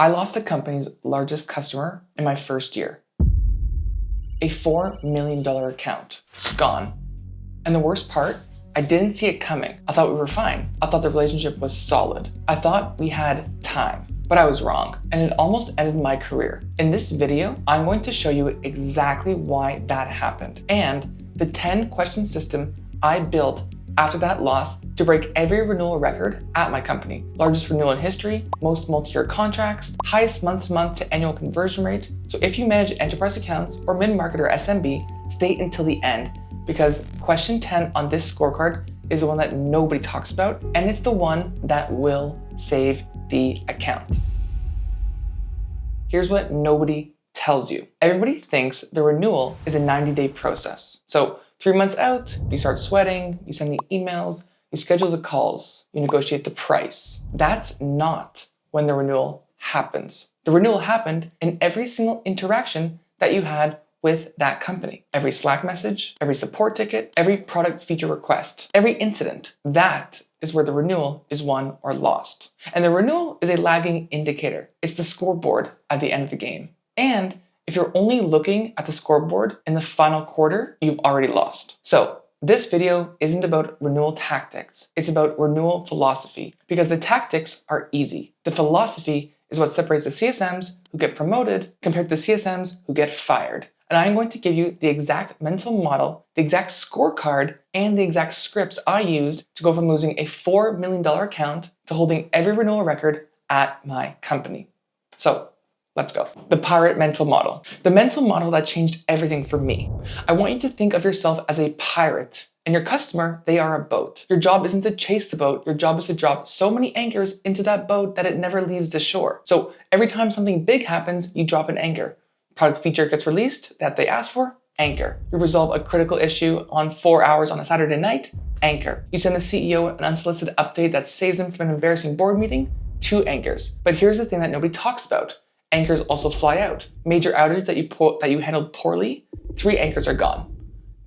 I lost the company's largest customer in my first year. A $4 million account, gone. And the worst part, I didn't see it coming. I thought we were fine. I thought the relationship was solid. I thought we had time, but I was wrong, and it almost ended my career. In this video, I'm going to show you exactly why that happened and the 10-question system I built after that loss to break every renewal record at my company. Largest renewal in history, most multi-year contracts, highest month-to-month to annual conversion rate. So if you manage enterprise accounts or mid-market or SMB, stay until the end because question 10 on this scorecard is the one that nobody talks about, and it's the one that will save the account. Here's what nobody tells you. Everybody thinks the renewal is a 90-day process. So 3 months out, you start sweating, you send the emails, you schedule the calls, you negotiate the price. That's not when the renewal happens. The renewal happened in every single interaction that you had with that company. Every Slack message, every support ticket, every product feature request, every incident. That is where the renewal is won or lost. And the renewal is a lagging indicator. It's the scoreboard at the end of the game. And if you're only looking at the scoreboard in the final quarter, you've already lost. So this video isn't about renewal tactics. It's about renewal philosophy because the tactics are easy. The philosophy is what separates the CSMs who get promoted compared to the CSMs who get fired. And I'm going to give you the exact mental model, the exact scorecard, and the exact scripts I used to go from losing a $4 million account to holding every renewal record at my company. So let's go. The pirate mental model. The mental model that changed everything for me. I want you to think of yourself as a pirate and your customer, they are a boat. Your job isn't to chase the boat. Your job is to drop so many anchors into that boat that it never leaves the shore. So every time something big happens, you drop an anchor. Product feature gets released that they asked for, anchor. You resolve a critical issue on 4 hours on a Saturday night, anchor. You send the CEO an unsolicited update that saves them from an embarrassing board meeting, 2 anchors. But here's the thing that nobody talks about. Anchors also fly out. Major outage that you handled poorly, 3 anchors are gone.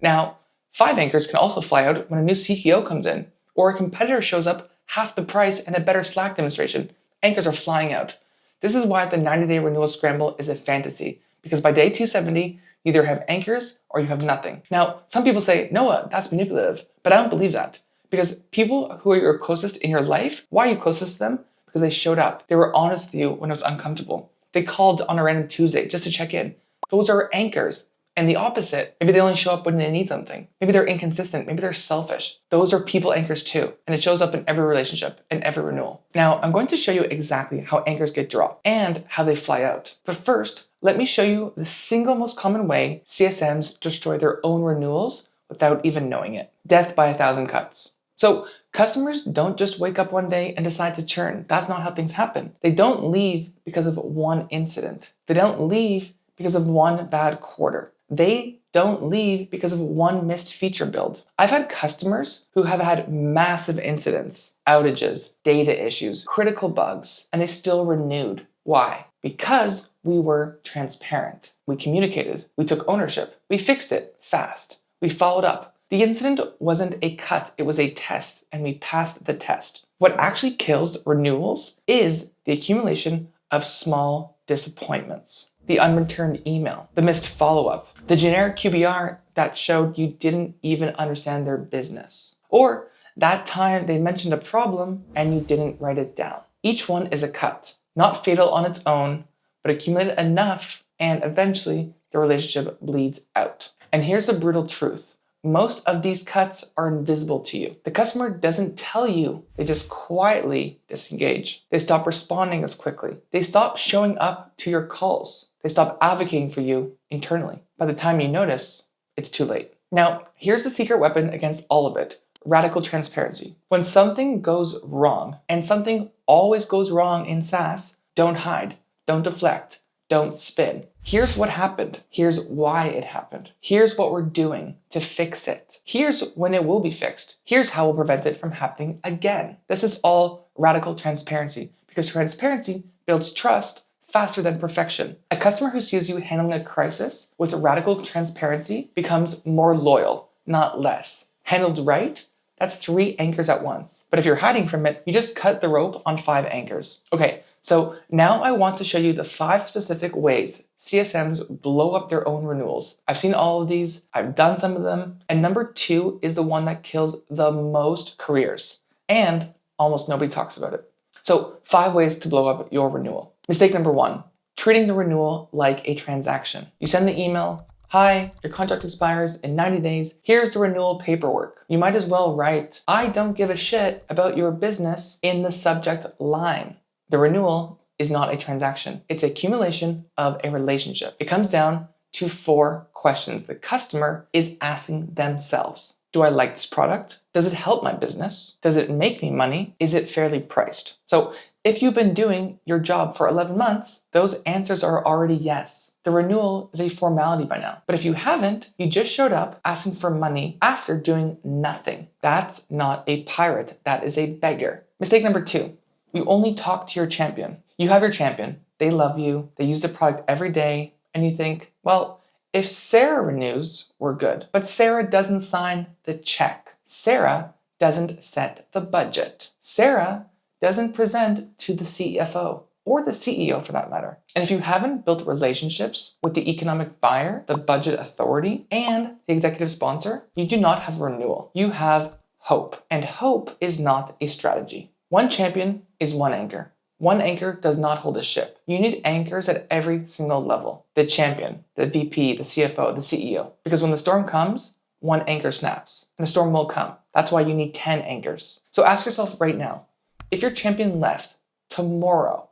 Now, 5 anchors can also fly out when a new CTO comes in, or a competitor shows up half the price and a better Slack demonstration. Anchors are flying out. This is why the 90-day renewal scramble is a fantasy, because by day 270, you either have anchors or you have nothing. Now, some people say, Noah, that's manipulative, but I don't believe that. Because people who are your closest in your life, why are you closest to them? Because they showed up. They were honest with you when it was uncomfortable. They called on a random Tuesday just to check in. Those are anchors. And the opposite, maybe they only show up when they need something. Maybe they're inconsistent, maybe they're selfish. Those are people anchors too. And it shows up in every relationship, in every renewal. Now, I'm going to show you exactly how anchors get dropped and how they fly out. But first, let me show you the single most common way CSMs destroy their own renewals without even knowing it. Death by 1,000 cuts. So customers don't just wake up one day and decide to churn. That's not how things happen. They don't leave because of one incident. They don't leave because of one bad quarter. They don't leave because of one missed feature build. I've had customers who have had massive incidents, outages, data issues, critical bugs, and they still renewed. Why? Because we were transparent. We communicated. We took ownership. We fixed it fast. We followed up. The incident wasn't a cut, it was a test, and we passed the test. What actually kills renewals is the accumulation of small disappointments. The unreturned email, the missed follow-up, the generic QBR that showed you didn't even understand their business, or that time they mentioned a problem and you didn't write it down. Each one is a cut, not fatal on its own, but accumulated enough and eventually the relationship bleeds out. And here's the brutal truth. Most of these cuts are invisible to you. The customer doesn't tell you, they just quietly disengage. They stop responding as quickly. They stop showing up to your calls. They stop advocating for you internally. By the time you notice, it's too late. Now, here's the secret weapon against all of it. Radical transparency. When something goes wrong, and something always goes wrong in SaaS, don't hide, don't deflect, don't spin. Here's what happened. Here's why it happened. Here's what we're doing to fix it. Here's when it will be fixed. Here's how we'll prevent it from happening again. This is all radical transparency because transparency builds trust faster than perfection. A customer who sees you handling a crisis with radical transparency becomes more loyal, not less. Handled right, that's 3 anchors at once. But if you're hiding from it, you just cut the rope on 5 anchors. Okay, So now I want to show you the 5 specific ways CSMs blow up their own renewals. I've seen all of these, I've done some of them, and number 2 is the one that kills the most careers, and almost nobody talks about it. So 5 ways to blow up your renewal. Mistake number 1, treating the renewal like a transaction. You send the email, "Hi, your contract expires in 90 days. Here's the renewal paperwork." You might as well write, "I don't give a shit about your business" in the subject line. The renewal is not a transaction. It's an accumulation of a relationship. It comes down to 4 questions the customer is asking themselves. Do I like this product? Does it help my business? Does it make me money? Is it fairly priced? So if you've been doing your job for 11 months, those answers are already yes. The renewal is a formality by now. But if you haven't, you just showed up asking for money after doing nothing. That's not a pirate. That is a beggar. Mistake number 2. You only talk to your champion. You have your champion. They love you. They use the product every day. And you think, well, if Sarah renews, we're good. But Sarah doesn't sign the check. Sarah doesn't set the budget. Sarah doesn't present to the CFO or the CEO for that matter. And if you haven't built relationships with the economic buyer, the budget authority, and the executive sponsor, you do not have a renewal. You have hope. And hope is not a strategy. One champion is one anchor. One anchor does not hold a ship. You need anchors at every single level. The champion, the VP, the CFO, the CEO. Because when the storm comes, one anchor snaps. And a storm will come. That's why you need 10 anchors. So ask yourself right now, if your champion left tomorrow,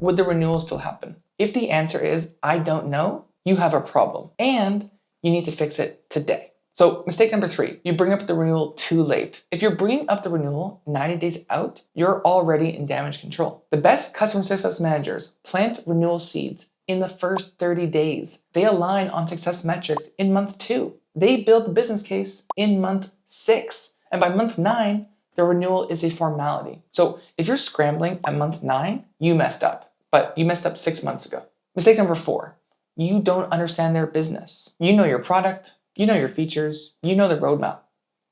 would the renewal still happen? If the answer is, I don't know, you have a problem. And you need to fix it today. So mistake number 3, you bring up the renewal too late. If you're bringing up the renewal 90 days out, you're already in damage control. The best customer success managers plant renewal seeds in the first 30 days. They align on success metrics in month 2. They build the business case in month 6. And by month 9, the renewal is a formality. So if you're scrambling at month 9, you messed up. But you messed up 6 months ago. Mistake number 4, you don't understand their business. You know your product. You know your features, you know the roadmap,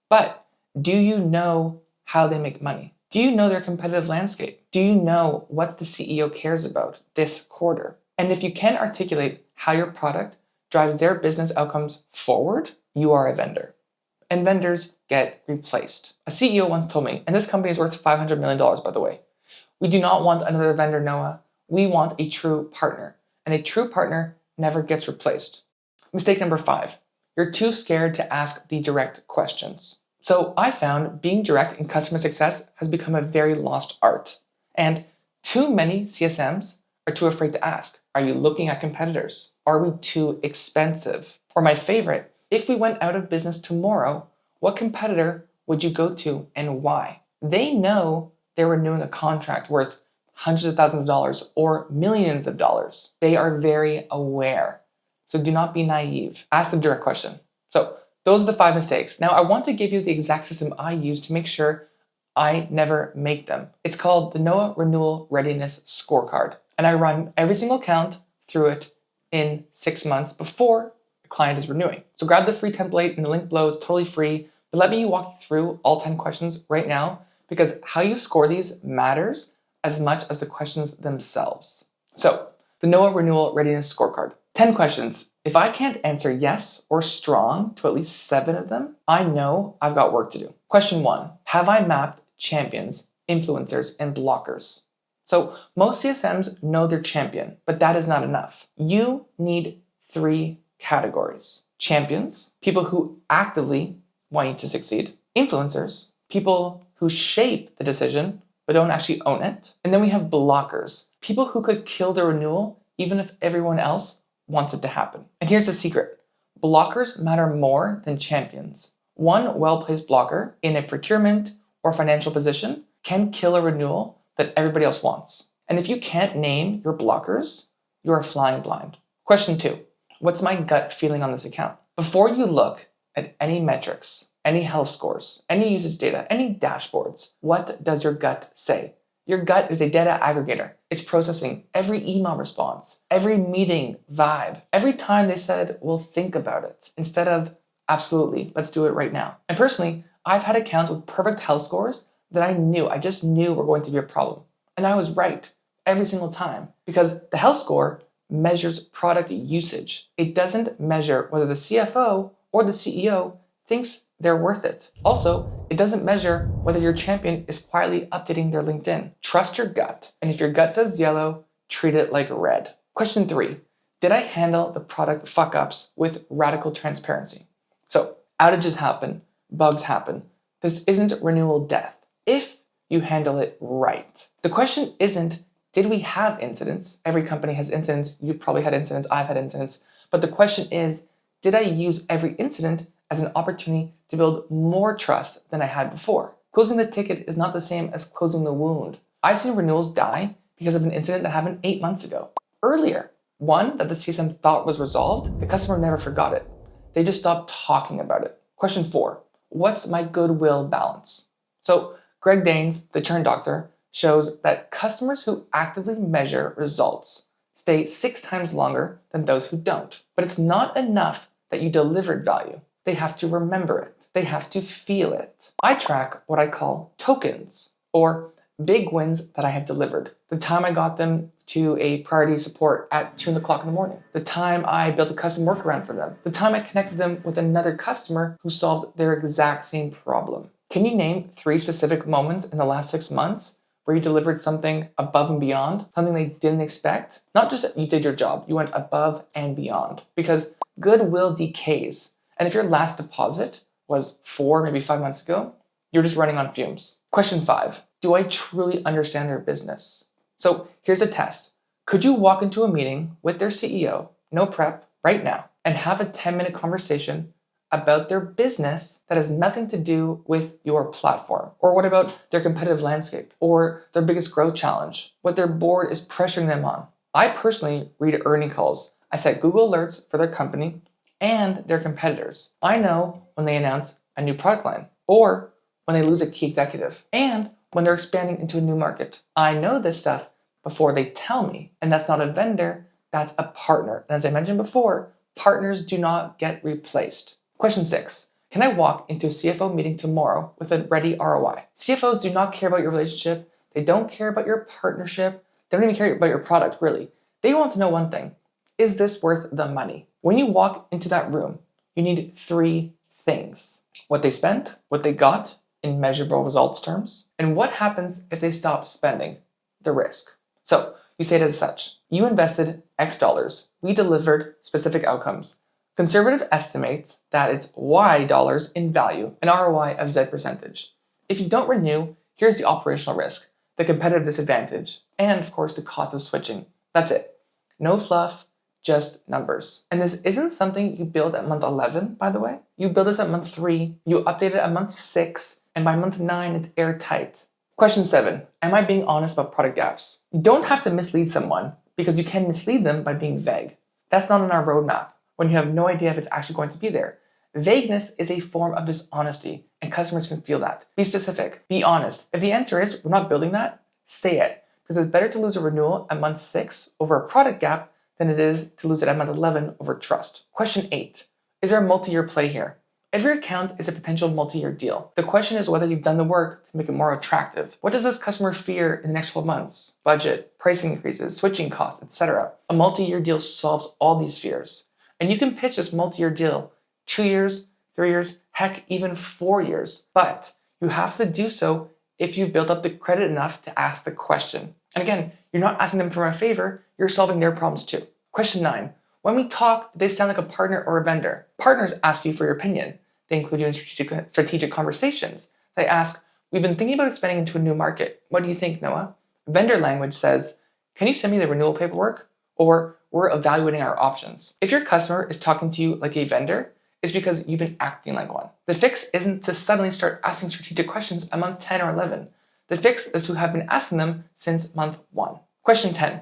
but do you know how they make money? Do you know their competitive landscape? Do you know what the CEO cares about this quarter? And if you can articulate how your product drives their business outcomes forward, you are a vendor. And vendors get replaced. A CEO once told me, and this company is worth $500 million, by the way, we do not want another vendor, Noah. We want a true partner. And a true partner never gets replaced. Mistake number 5. You're too scared to ask the direct questions. So I found being direct in customer success has become a very lost art. And too many CSMs are too afraid to ask, are you looking at competitors? Are we too expensive? Or my favorite, if we went out of business tomorrow, what competitor would you go to and why? They know they're renewing a contract worth hundreds of thousands of dollars or millions of dollars. They are very aware. So do not be naive. Ask the direct question. So those are the 5 mistakes. Now I want to give you the exact system I use to make sure I never make them. It's called the Noah Renewal Readiness Scorecard. And I run every single account through it in 6 months before the client is renewing. So grab the free template in the link below. It's totally free. But let me walk you through all 10 questions right now because how you score these matters as much as the questions themselves. So the Noah Renewal Readiness Scorecard. 10 questions. If I can't answer yes or strong to at least 7 of them, I know I've got work to do. Question 1, have I mapped champions, influencers, and blockers? So most CSMs know their champion, but that is not enough. You need 3 categories. Champions, people who actively want you to succeed. Influencers, people who shape the decision, but don't actually own it. And then we have blockers, people who could kill the renewal even if everyone else wants it to happen. And here's the secret. Blockers matter more than champions. One well-placed blocker in a procurement or financial position can kill a renewal that everybody else wants. And if you can't name your blockers, you are flying blind. Question 2, what's my gut feeling on this account? Before you look at any metrics, any health scores, any usage data, any dashboards, what does your gut say? Your gut is a data aggregator. It's processing every email response, every meeting vibe. Every time they said, we'll think about it, instead of absolutely, let's do it right now. And personally, I've had accounts with perfect health scores that I just knew were going to be a problem. And I was right. every single time because the health score measures product usage. It doesn't measure whether the CFO or the CEO thinks they're worth it. Also, it doesn't measure whether your champion is quietly updating their LinkedIn. Trust your gut. And if your gut says yellow, treat it like red. Question 3. Did I handle the product fuck ups with radical transparency? So, outages happen, bugs happen. This isn't renewal death if you handle it right. The question isn't, did we have incidents? Every company has incidents. You've probably had incidents. I've had incidents. But the question is, did I use every incident as an opportunity to build more trust than I had before? Closing the ticket is not the same as closing the wound. I've seen renewals die because of an incident that happened 8 months ago. Earlier, one that the CSM thought was resolved, the customer never forgot it. They just stopped talking about it. Question 4, what's my goodwill balance? So Greg Danes, the churn doctor, shows that customers who actively measure results stay 6 times longer than those who don't. But it's not enough that you delivered value. They have to remember it. They have to feel it. I track what I call tokens, or big wins that I have delivered. The time I got them to a priority support at 2 o'clock in the morning. The time I built a custom workaround for them. The time I connected them with another customer who solved their exact same problem. Can you name 3 specific moments in the last 6 months where you delivered something above and beyond, something they didn't expect? Not just that you did your job, you went above and beyond. Because goodwill decays. And if your last deposit was 4, maybe 5 months ago, you're just running on fumes. Question 5, do I truly understand their business? So here's a test. Could you walk into a meeting with their CEO, no prep, right now, and have a 10-minute conversation about their business that has nothing to do with your platform? Or what about their competitive landscape or their biggest growth challenge, what their board is pressuring them on? I personally read earnings calls. I set Google alerts for their company and their competitors. I know when they announce a new product line or when they lose a key executive and when they're expanding into a new market. I know this stuff before they tell me, and that's not a vendor, that's a partner. And as I mentioned before, partners do not get replaced. Question 6, can I walk into a CFO meeting tomorrow with a ready ROI? CFOs do not care about your relationship. They don't care about your partnership. They don't even care about your product, really. They want to know one thing. Is this worth the money? When you walk into that room, you need 3 things. What they spent, what they got in measurable results terms, and what happens if they stop spending, the risk. So you say it as such. You invested X dollars. We delivered specific outcomes. Conservative estimates that it's Y dollars in value, an ROI of Z percentage. If you don't renew, here's the operational risk, the competitive disadvantage, and of course the cost of switching. That's it. No fluff, just numbers. And this isn't something you build at month 11, by the way. You build this at month 3, you update it at month 6, and by month 9, it's airtight. Question 7, am I being honest about product gaps? You don't have to mislead someone because you can mislead them by being vague. That's not on our roadmap when you have no idea if it's actually going to be there. Vagueness is a form of dishonesty, and customers can feel that. Be specific, be honest. If the answer is we're not building that, say it, because it's better to lose a renewal at month 6 over a product gap than it is to lose it at month 11 over trust. Question 8, is there a multi-year play here? Every account is a potential multi-year deal. The question is whether you've done the work to make it more attractive. What does this customer fear in the next 12 months? Budget, pricing increases, switching costs, etc. A multi-year deal solves all these fears. And you can pitch this multi-year deal 2 years, 3 years, heck, even 4 years. But you have to do so if you've built up the credit enough to ask the question. And again, you're not asking them for a favor, you're solving their problems too. Question 9, when we talk, they sound like a partner or a vendor. Partners ask you for your opinion. They include you in strategic conversations. They ask, we've been thinking about expanding into a new market. What do you think, Noah? Vendor language says, can you send me the renewal paperwork? Or we're evaluating our options. If your customer is talking to you like a vendor, it's because you've been acting like one. The fix isn't to suddenly start asking strategic questions at month 10 or 11. The fix is to have been asking them since month 1. Question 10,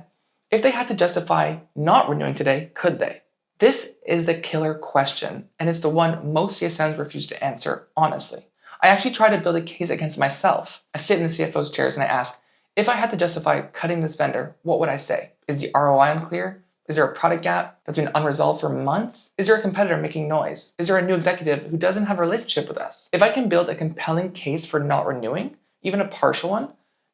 if they had to justify not renewing today, could they? This is the killer question, and it's the one most CSMs refuse to answer honestly. I actually try to build a case against myself. I sit in the CFO's chairs and I ask, if I had to justify cutting this vendor, what would I say? Is the ROI unclear? Is there a product gap that's been unresolved for months? Is there a competitor making noise? Is there a new executive who doesn't have a relationship with us? If I can build a compelling case for not renewing, even a partial one,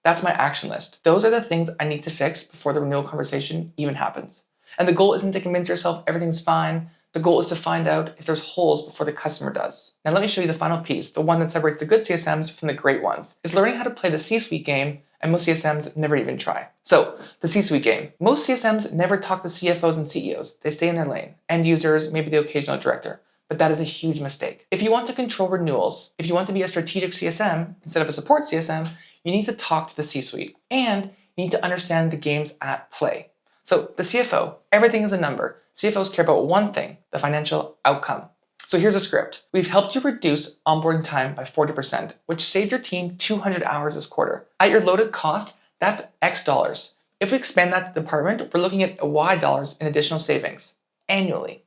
That's my action list. Those are the things I need to fix before the renewal conversation even happens. And the goal isn't to convince yourself everything's fine. The goal is to find out if there's holes before the customer does. Now let me show you the final piece, the one that separates the good CSMs from the great ones. It's learning how to play the C-suite game, and most CSMs never even try. So, the C-suite game. Most CSMs never talk to CFOs and CEOs. They stay in their lane. End users, maybe the occasional director. But that is a huge mistake. If you want to control renewals, if you want to be a strategic CSM instead of a support CSM, you need to talk to the C-suite. And you need to understand the games at play. So the CFO, everything is a number. CFOs care about one thing, the financial outcome. So here's a script. We've helped you reduce onboarding time by 40%, which saved your team 200 hours this quarter. At your loaded cost, that's X dollars. If we expand that to the department, we're looking at Y dollars in additional savings annually.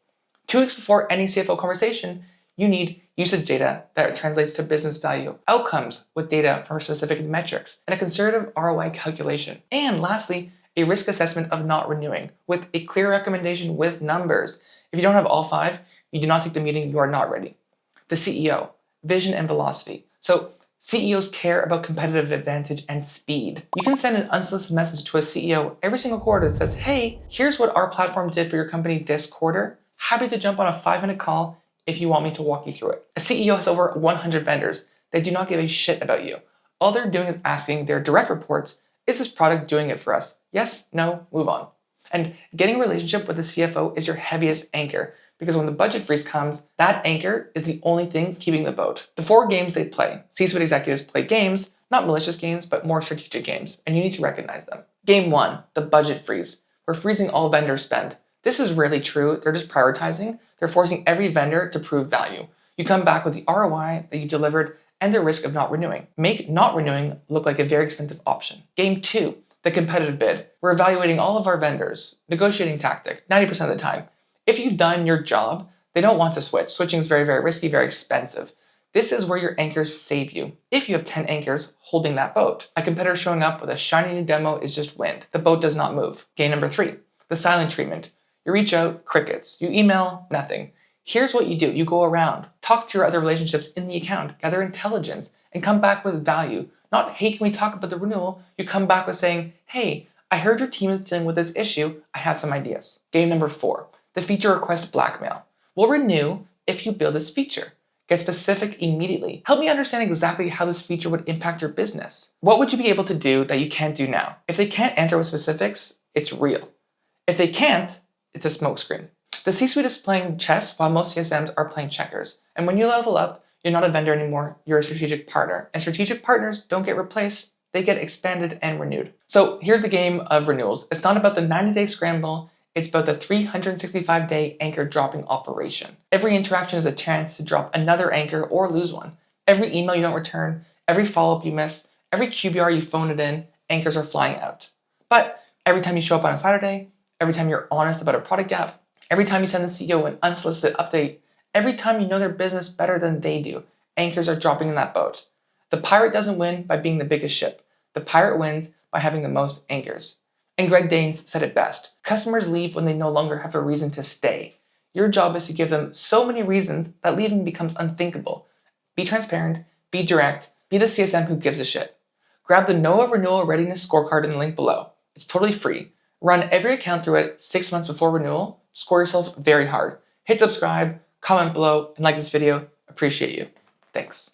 2 weeks before any CFO conversation, you need usage data that translates to business value, outcomes with data for specific metrics, and a conservative ROI calculation. And lastly, a risk assessment of not renewing with a clear recommendation with numbers. If you don't have all 5, you do not take the meeting, you are not ready. The CEO, vision and velocity. So CEOs care about competitive advantage and speed. You can send an unsolicited message to a CEO every single quarter that says, hey, here's what our platform did for your company this quarter. Happy to jump on a 5-minute call if you want me to walk you through it. A CEO has over 100 vendors. They do not give a shit about you. All they're doing is asking their direct reports, is this product doing it for us? Yes, no, move on. And getting a relationship with the CFO is your heaviest anchor, because when the budget freeze comes, that anchor is the only thing keeping the boat. The 4 games they play. C-suite executives play games, not malicious games, but more strategic games, and you need to recognize them. Game 1, the budget freeze. We're freezing all vendor spend. This is rarely true. They're just prioritizing. They're forcing every vendor to prove value. You come back with the ROI that you delivered and the risk of not renewing. Make not renewing look like a very expensive option. Game 2, the competitive bid. We're evaluating all of our vendors. Negotiating tactic, 90% of the time. If you've done your job, they don't want to switch. Switching is very, very risky, very expensive. This is where your anchors save you. If you have 10 anchors holding that boat, a competitor showing up with a shiny new demo is just wind. The boat does not move. Game number 3, the silent treatment. You reach out, crickets. You email, nothing. Here's what you do. You go around, talk to your other relationships in the account, gather intelligence, and come back with value. Not, hey, can we talk about the renewal? You come back with saying, hey, I heard your team is dealing with this issue. I have some ideas. Game number 4, the feature request blackmail. We'll renew if you build this feature. Get specific immediately. Help me understand exactly how this feature would impact your business. What would you be able to do that you can't do now? If they can't answer with specifics, it's real. If they can't, it's a smokescreen. The C-suite is playing chess while most CSMs are playing checkers. And when you level up, you're not a vendor anymore, you're a strategic partner. And strategic partners don't get replaced, they get expanded and renewed. So here's the game of renewals. It's not about the 90-day scramble, it's about the 365-day anchor dropping operation. Every interaction is a chance to drop another anchor or lose one. Every email you don't return, every follow-up you miss, every QBR you phone it in, anchors are flying out. But every time you show up on a Saturday, every time you're honest about a product gap, every time you send the CEO an unsolicited update, every time you know their business better than they do, anchors are dropping in that boat. The pirate doesn't win by being the biggest ship. The pirate wins by having the most anchors. And Greg Danes said it best. Customers leave when they no longer have a reason to stay. Your job is to give them so many reasons that leaving becomes unthinkable. Be transparent, be direct, be the CSM who gives a shit. Grab the NOAA Renewal Readiness Scorecard in the link below. It's totally free. Run every account through it 6 months before renewal. Score yourself very hard. Hit subscribe, comment below, and like this video. Appreciate you. Thanks.